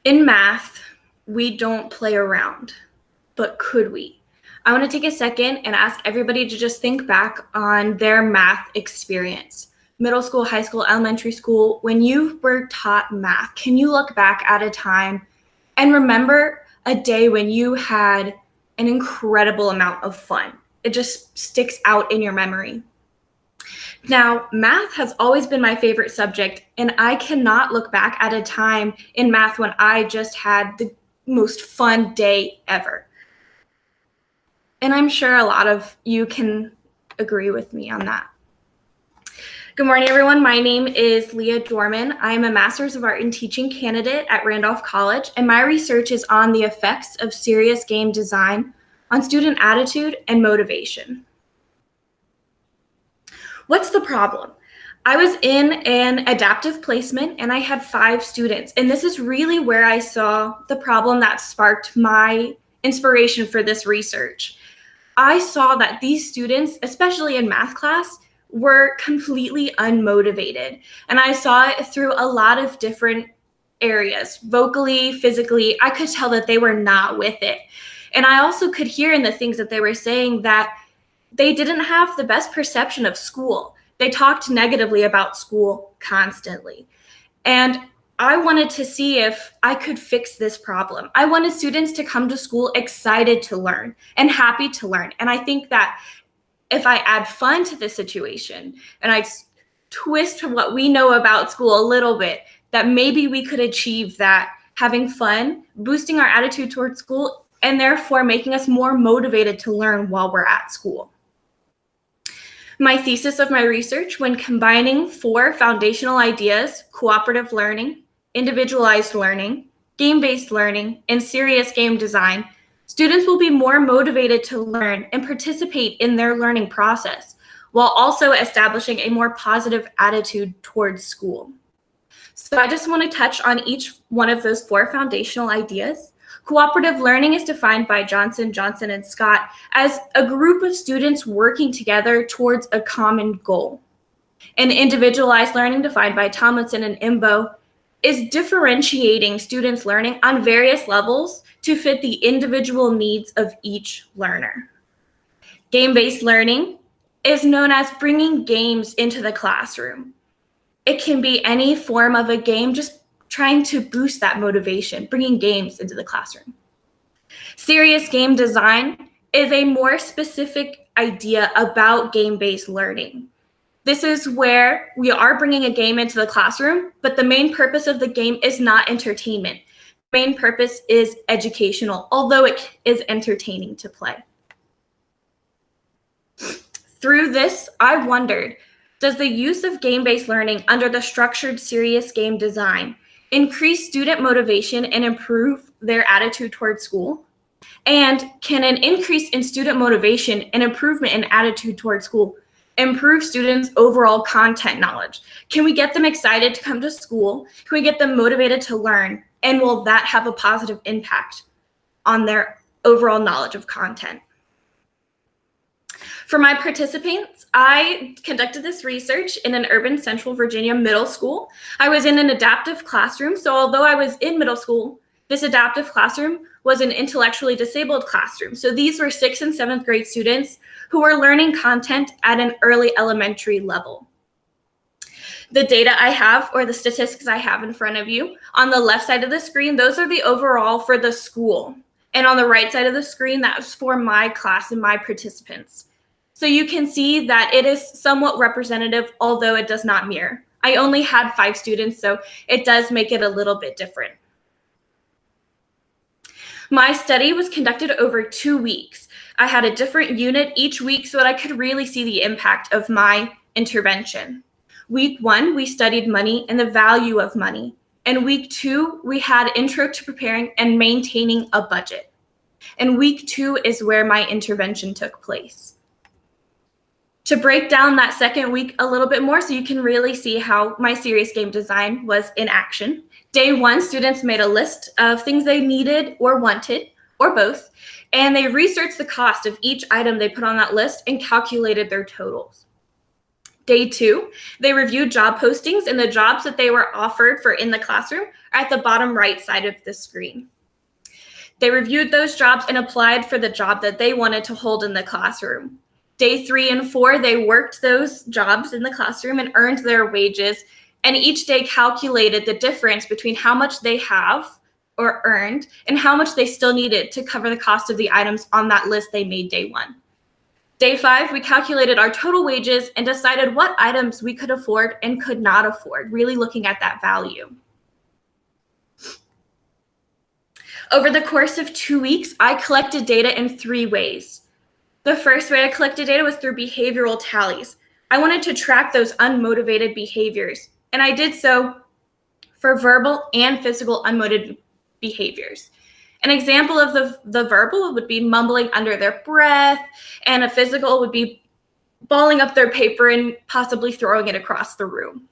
In math, we don't play around, but could we? I want to take a second and ask everybody to just think back on their math experience. Middle school, high school, elementary school, when you were taught math, can you look back at a time and remember a day when you had an incredible amount of fun? It just sticks out in your memory. Now, math has always been my favorite subject, and I cannot look back at a time in math when I just had the most fun day ever. And I'm sure a lot of you can agree with me on that. Good morning, everyone. My name is Leah Dorman. I'm a Master's of Art in Teaching candidate at Randolph College, and my research is on the effects of serious game design on student attitude and motivation. What's the problem? I was in an adaptive placement and I had 5 students, and this is really where I saw the problem that sparked my inspiration for this research. I saw that these students, especially in math class, were completely unmotivated, and I saw it through a lot of different areas. Vocally, physically, I could tell that they were not with it. And I also could hear in the things that they were saying that they didn't have the best perception of school. They talked negatively about school constantly. And I wanted to see if I could fix this problem. I wanted students to come to school excited to learn and happy to learn. And I think that if I add fun to the situation and I twist what we know about school a little bit, that maybe we could achieve that, having fun, boosting our attitude towards school, and therefore making us more motivated to learn while we're at school. My thesis of my research, when combining 4 foundational ideas, cooperative learning, individualized learning, game-based learning, and serious game design, students will be more motivated to learn and participate in their learning process, while also establishing a more positive attitude towards school. So I just want to touch on each one of those 4 foundational ideas. Cooperative learning is defined by Johnson, and Scott as a group of students working together towards a common goal. And individualized learning, defined by Tomlinson and Imbo, is differentiating students' learning on various levels to fit the individual needs of each learner. Game-based learning is known as bringing games into the classroom. It can be any form of a game, just trying to boost that motivation, bringing games into the classroom. Serious game design is a more specific idea about game-based learning. This is where we are bringing a game into the classroom, but the main purpose of the game is not entertainment. The main purpose is educational, although it is entertaining to play. Through this, I wondered, does the use of game-based learning under the structured serious game design increase student motivation and improve their attitude towards school? And can an increase in student motivation and improvement in attitude towards school improve students' overall content knowledge? Can we get them excited to come to school? Can we get them motivated to learn? And will that have a positive impact on their overall knowledge of content? For my participants, I conducted this research in an urban Central Virginia middle school. I was in an adaptive classroom, so although I was in middle school, this adaptive classroom was an intellectually disabled classroom. So these were 6th and 7th grade students who were learning content at an early elementary level. The data I have, or the statistics I have in front of you, on the left side of the screen, those are the overall for the school. And on the right side of the screen, that was for my class and my participants. So you can see that it is somewhat representative, although it does not mirror. I only had 5 students, so it does make it a little bit different. My study was conducted over 2 weeks. I had a different unit each week so that I could really see the impact of my intervention. Week 1, we studied money and the value of money. And week 2, we had intro to preparing and maintaining a budget. And week 2 is where my intervention took place. To break down that second week a little bit more so you can really see how my serious game design was in action. Day 1, students made a list of things they needed or wanted, or both, and they researched the cost of each item they put on that list and calculated their totals. Day 2, they reviewed job postings, and the jobs that they were offered for in the classroom are at the bottom right side of the screen. They reviewed those jobs and applied for the job that they wanted to hold in the classroom. Day 3 and 4, they worked those jobs in the classroom and earned their wages, and each day calculated the difference between how much they have or earned and how much they still needed to cover the cost of the items on that list they made day 1. Day 5, we calculated our total wages and decided what items we could afford and could not afford, really looking at that value. Over the course of 2 weeks, I collected data in 3 ways. The first way I collected data was through behavioral tallies. I wanted to track those unmotivated behaviors, and I did so for verbal and physical unmotivated behaviors. An example of the verbal would be mumbling under their breath, and a physical would be balling up their paper and possibly throwing it across the room.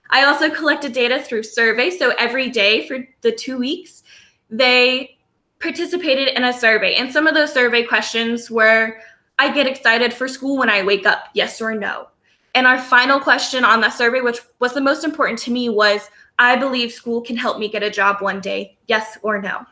I also collected data through surveys, so every day for the 2 weeks, they participated in a survey, and some of those survey questions were, I get excited for school when I wake up, yes or no? And our final question on that survey, which was the most important to me, was, I believe school can help me get a job one day, yes or no?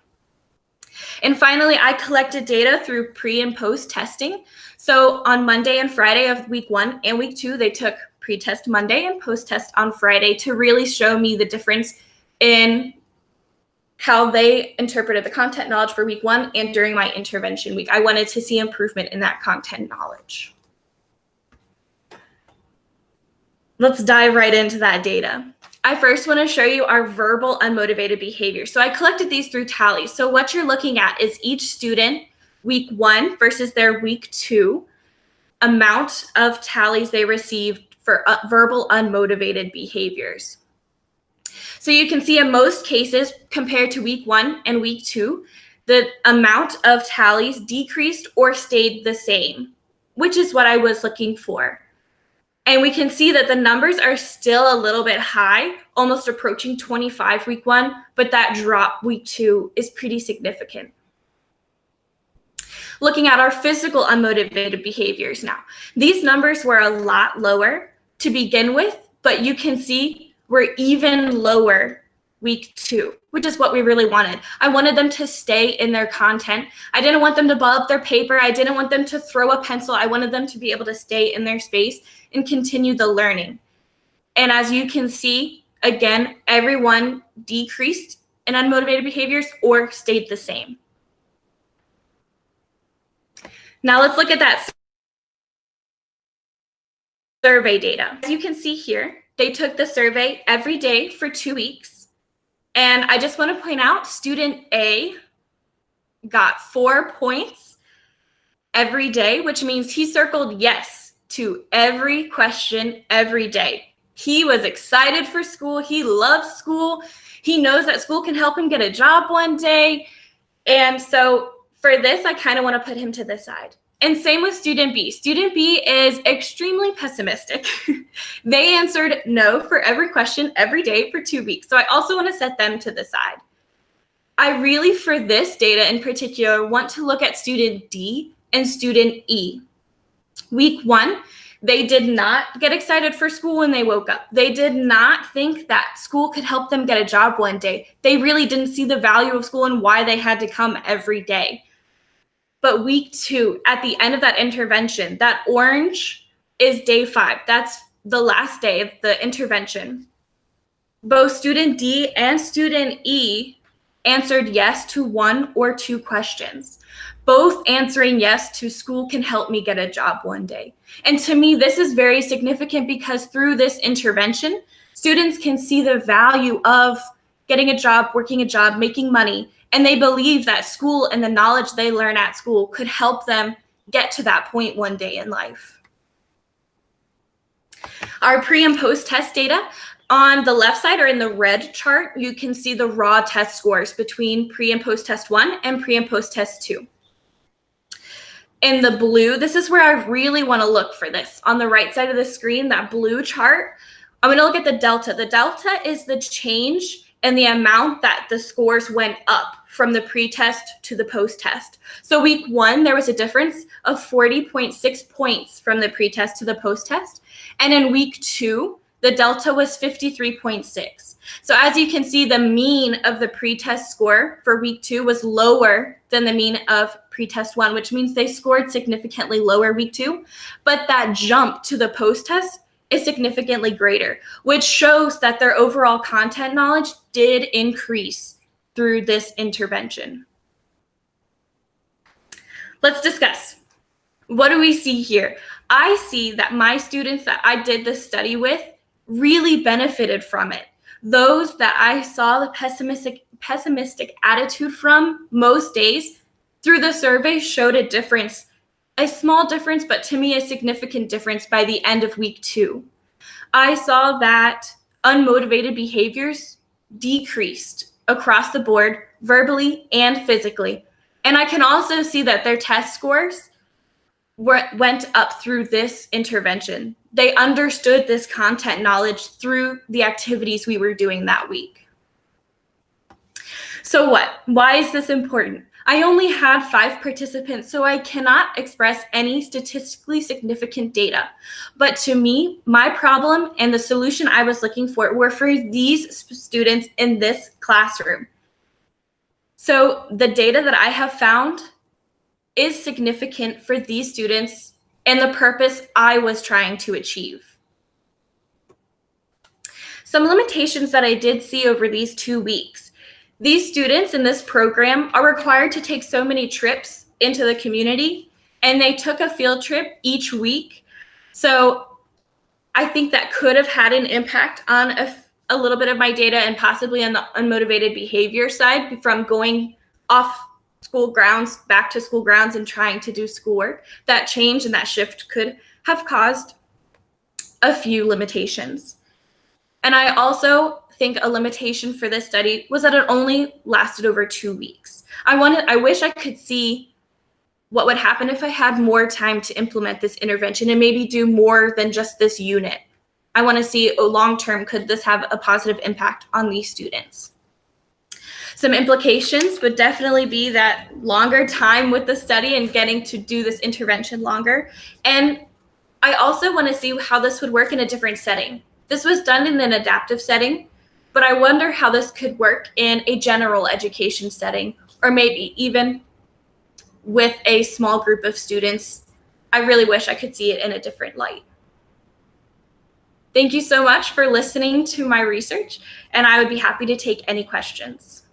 And finally, I collected data through pre and post testing. So on Monday and Friday of week 1 and week 2, they took pre-test Monday and post-test on Friday to really show me the difference in how they interpreted the content knowledge for week 1 and during my intervention week. I wanted to see improvement in that content knowledge. Let's dive right into that data. I first want to show you our verbal unmotivated behavior. So I collected these through tallies. So what you're looking at is each student week 1 versus their week 2 amount of tallies they received for verbal unmotivated behaviors. So you can see in most cases, compared to week 1 and week 2, the amount of tallies decreased or stayed the same, which is what I was looking for. And we can see that the numbers are still a little bit high, almost approaching 25 week 1, but that drop week 2 is pretty significant. Looking at our physical unmotivated behaviors now. These numbers were a lot lower to begin with, but you can see we're even lower week 2, which is what we really wanted. I wanted them to stay in their content. I didn't want them to ball up their paper. I didn't want them to throw a pencil. I wanted them to be able to stay in their space and continue the learning. And as you can see, again, everyone decreased in unmotivated behaviors or stayed the same. Now let's look at that survey data. As you can see here, they took the survey every day for 2 weeks. And I just want to point out, student A got 4 points every day, which means he circled yes to every question every day. He was excited for school. He loves school. He knows that school can help him get a job one day. And so for this, I kind of want to put him to the side. And same with student B. Student B is extremely pessimistic. They answered no for every question every day for 2 weeks. So I also want to set them to the side. I really, for this data in particular, want to look at student D and student E. Week 1, they did not get excited for school when they woke up. They did not think that school could help them get a job one day. They really didn't see the value of school and why they had to come every day. But week 2, at the end of that intervention, that orange is day 5. That's the last day of the intervention. Both student D and student E answered yes to 1 or 2 questions, both answering yes to school can help me get a job one day. And to me, this is very significant because through this intervention, students can see the value of getting a job, working a job, making money, and they believe that school and the knowledge they learn at school could help them get to that point one day in life. Our pre and post test data on the left side or in the red chart, you can see the raw test scores between pre and post test 1 and pre and post test 2. In the blue, this is where I really want to look for this. On the right side of the screen, that blue chart, I'm going to look at the delta. The delta is the change in the amount that the scores went up from the pre-test to the post-test. So week 1, there was a difference of 40.6 points from the pre-test to the post-test. And in week 2, the delta was 53.6. So as you can see, the mean of the pre-test score for week 2 was lower than the mean of pre-test 1, which means they scored significantly lower week 2. But that jump to the post-test is significantly greater, which shows that their overall content knowledge did increase through this intervention. Let's discuss. What do we see here? I see that my students that I did this study with really benefited from it. Those that I saw the pessimistic attitude from most days through the survey showed a difference, a small difference, but to me a significant difference by the end of week 2. I saw that unmotivated behaviors decreased across the board, verbally and physically. And I can also see that their test scores went up through this intervention. They understood this content knowledge through the activities we were doing that week. So what? Why is this important? I only had 5 participants, so I cannot express any statistically significant data. But to me, my problem and the solution I was looking for were for these students in this classroom. So the data that I have found is significant for these students and the purpose I was trying to achieve. Some limitations that I did see over these 2 weeks. These students in this program are required to take so many trips into the community, and they took a field trip each week. So I think that could have had an impact on a little bit of my data and possibly on the unmotivated behavior side from going off school grounds back to school grounds and trying to do schoolwork. That change and that shift could have caused a few limitations. And I also think a limitation for this study was that it only lasted over 2 weeks. I wish I could see what would happen if I had more time to implement this intervention and maybe do more than just this unit. I want to see long-term, could this have a positive impact on these students? Some implications would definitely be that longer time with the study and getting to do this intervention longer. And I also want to see how this would work in a different setting. This was done in an adaptive setting, but I wonder how this could work in a general education setting, or maybe even with a small group of students. I really wish I could see it in a different light. Thank you so much for listening to my research, and I would be happy to take any questions.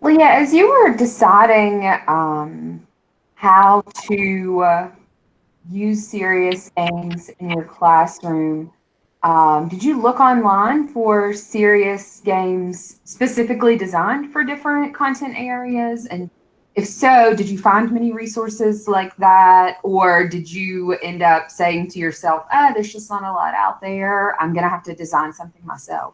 Leah, as you were deciding how to use serious games in your classroom, did you look online for serious games specifically designed for different content areas? And if so, did you find many resources like that? Or did you end up saying to yourself, there's just not a lot out there, I'm going to have to design something myself?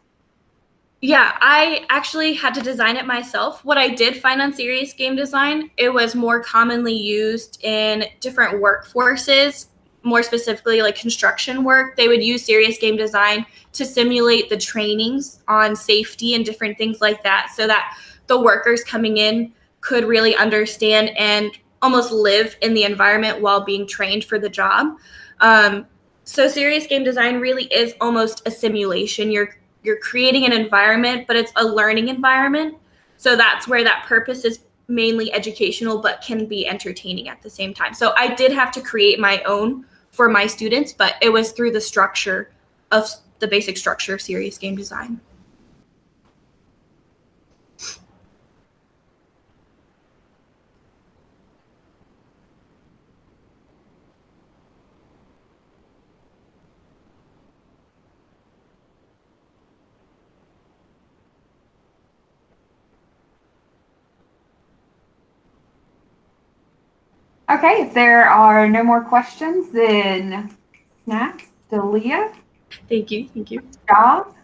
Yeah, I actually had to design it myself. What I did find on serious game design, it was more commonly used in different workforces, more specifically like construction work. They would use serious game design to simulate the trainings on safety and different things like that, so that the workers coming in could really understand and almost live in the environment while being trained for the job. So serious game design really is almost a simulation. You're creating an environment, but it's a learning environment. So that's where that purpose is mainly educational, but can be entertaining at the same time. So I did have to create my own for my students, but it was through the structure of the basic structure of serious game design. Okay, if there are no more questions, then snaps to Leah. Thank you. Thank you. Good job.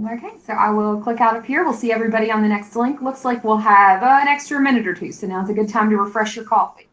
Okay, so I will click out of here. We'll see everybody on the next link. Looks like we'll have an extra minute or two, so now's a good time to refresh your coffee.